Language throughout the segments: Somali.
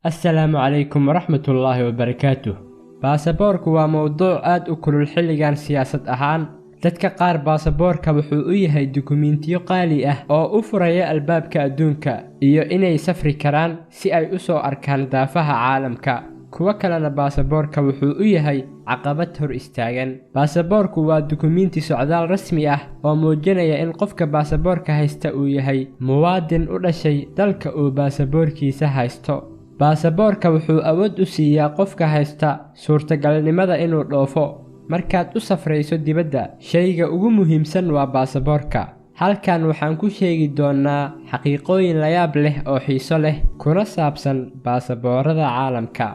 السلام عليكم ورحمة الله وبركاته. baasaboorku waa mowduuc aad u kulul xilligan siyaasad ahaan. dadka qaar baasaboorka wuxuu u yahay dukumiintiyo qaali ah oo u furaya albaabka adduunka iyo inay safri karaan si ay u soo arkaan daafaha caalamka. kuwa kalena baasaboorka wuxuu u yahay caqabad hor istaagan. baasaboorku waa dukumiinti socdaal rasmi ah oo muujinaya in qofka baasaboorka haysta uu yahay muwaadin u dhashay dalka uu baasaboorkiisa haysto. baasaboorka wuxuu awood u siiyaa qofka haysta suurtagalnimada inuu dhoofo. markaad u safrayso dibadda, shayga ugu muhiimsan waa baasaboorka. halkan waxaan ku sheegi doonaa xaqiiqooyin la yaab leh oo xiiso leh kuna saabsan baasaboorada caalamka.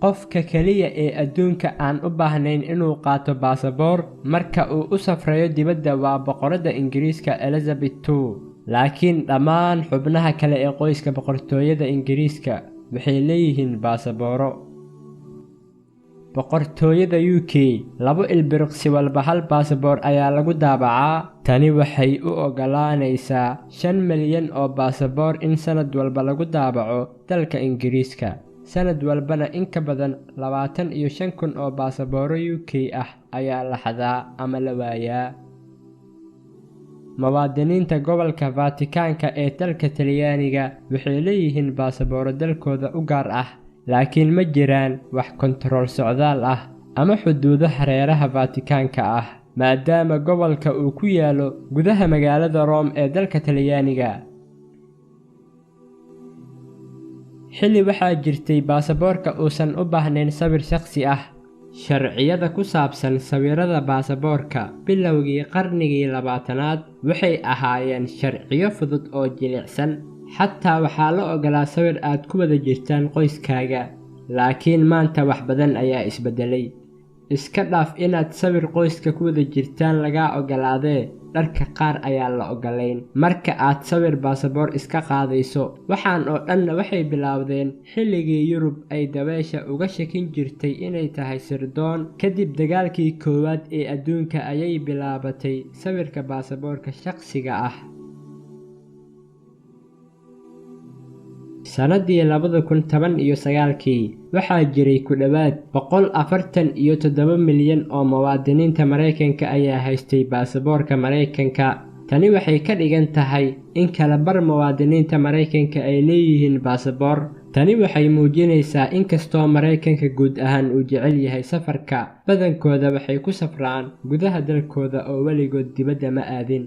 qofka kaliya ee adduunka aan u baahnayn inuu qaato baasaboor marka uu u safrayo dibadda waa boqoradda Ingiriiska Elizabeth II. laakiin dhammaan xubnaha kale ee qoyska boqortooyada Ingiriiska waxay leeyihiin baasabooro. boqortooyada UK labo ilbiriqsi walba hal baasaboor ayaa lagu daabacaa. tani waxay u oggolaanaysaa 5 milyan oo baasaboor in sanad walba lagu daabaco dalka Ingiriiska. sanad walbana in ka badan 25,000 oo baasabooro UK ah ayaa la xadaa ama la waayaa. muwaadiniinta gobolka Vatican-ka ee dalka Talyaaniga waxay leeyihiin baasabooro dalkooda u gaar ah, laakiin ma jiraan wax kontarool socdaal ah ama xuduudo hareeraha Vatican-ka ah, maadaama gobolka uu ku yaalo gudaha magaalada Rome ee dalka Talyaaniga. xilli waxaa jirtay baasaboorka uusan u baahnayn sawir shakhsi ah. sharciyada ku saabsan sawirada baasaboorka bilowgii qarnigii 20aad waxay ahaayeen sharciyo fudud oo jilicsan. xataa waxaa la oggolaa sawir aad ku wada jirtaan qoyskaaga. laakiin maanta wax badan ayaa isbedelay. iska dhaaf inaad sawir qoyska ku wada jirtaan lagaa oggolaadee, dharka qaar ayaa la oggolayn. marka aad sawir baasaboor iska qaadayso, waxaan oo dhanna waxay bilowdeen xilligii Yurub ay dabeesha uga shakin jirtay inay tahay sirdoon. kadib dagaalkii koowaad ee adduunka ayay bilaabatay sawirka baasaboorka shakhsiga ah. sanadii 2019 waxaa jiray ku dhowaad 147 milyan oo muwaadiniinta Mareykanka ayaa haystay baasaboorka Mareykanka. tani waxay ka dhigan tahay in kala bar muwaadiniinta Mareykanka ay leeyihiin baasaboor. tani waxay muujinaysaa in kastoo Mareykanka guud ahaan uu jecel yahay safarka, badankooda waxay ku safraan gudaha dalkooda oo weligood dibadda ma aadin.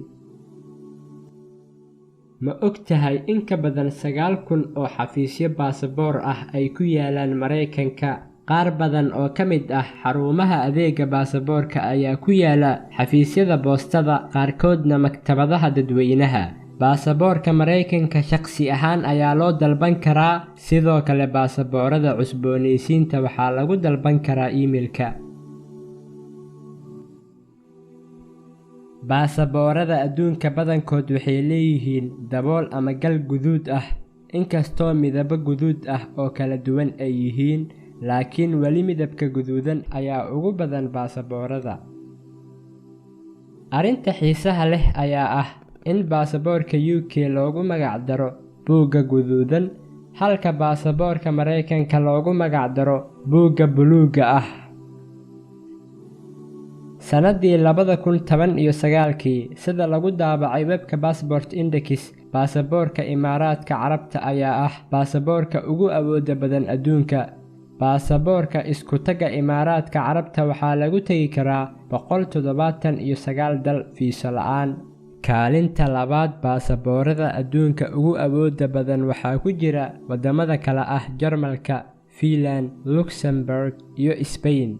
ma og tahay in ka badan 9,000 oo xafiisyo baasaboor ah ay ku yaalaan Mareykanka? qaar badan oo ka mid ah xarumaha adeega baasaboorka ayaa ku yaala xafiisyada boostada, qaarkoodna maktabadaha dadweynaha. baasaboorka Mareykanka shakhsi ahaan ayaa loo dalban karaa. sidoo kale baasaboorada cusboonaysiinta waxaa lagu dalban karaa emailka. baasaboorada adduunka badankood waxay leeyihiin dabool ama gal guduud ah. inkastoo midabo guduud ah oo kala duwan ay yihiin, laakiin weli midabka guduudan ayaa ugu badan baasaboorada. arrinta xiisaha leh ayaa ah in baasaboorka UK loogu magac daro buugga guduudan, halka baasaboorka Mareykanka loogu magac daro buugga buluugga ah. sanadii 2019 sida lagu daabacay webka Passport Index, baasaboorka Imaaraadka Carabta ayaa ah baasaboorka ugu awooda badan adduunka. baasaboorka isku tagga Imaaraadka Carabta waxaa lagu tagi karaa 179 dal fiiso la'aan. kaalinta labaad baasaboorada adduunka ugu awooda badan waxaa ku jira wadamada kale ah Jarmalka, Finland, Luxembourg iyo Spain.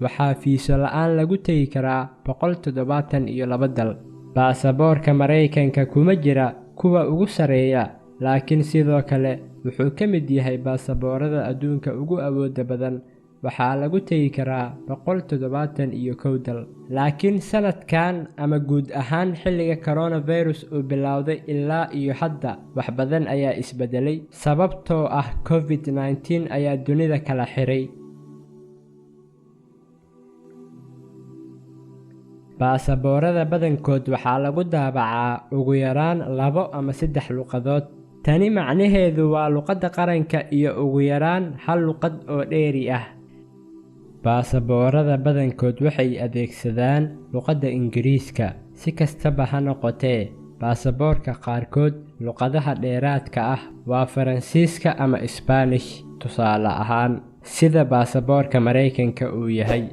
waxaa fiiso la'aan lagu tagi karaa 172 dal. baasaboorka Mareykanka kuma jira kuwa ugu sareeya, laakiin sidoo kale wuxuu ka mid yahay baasaboorada adduunka ugu awooda badan. waxaa lagu tagi karaa 171 dal. laakiin sanadkan ama guud ahaan xilliga coronavirus uu bilowday ilaa iyo hadda, wax badan ayaa isbedelay sababtoo ah COVID-19 ayaa dunida kala xiray. baasaboorada badankood waxaa lagu daabacaa ugu yaraan 2 ama 3 luqadood. tani macnaheedu waa luqadda qaranka iyo ugu yaraan 1 luqad oo dheeri ah. baasaboorada badankood waxay adeegsadaan luqadda Ingiriiska. si kastaba ha noqotee, baasaboorka qaarkood luqadaha dheeraadka ah waa Faransiiska ama Isbaanish, tusaale ahaan sida baasaboorka Mareykanka uu yahay.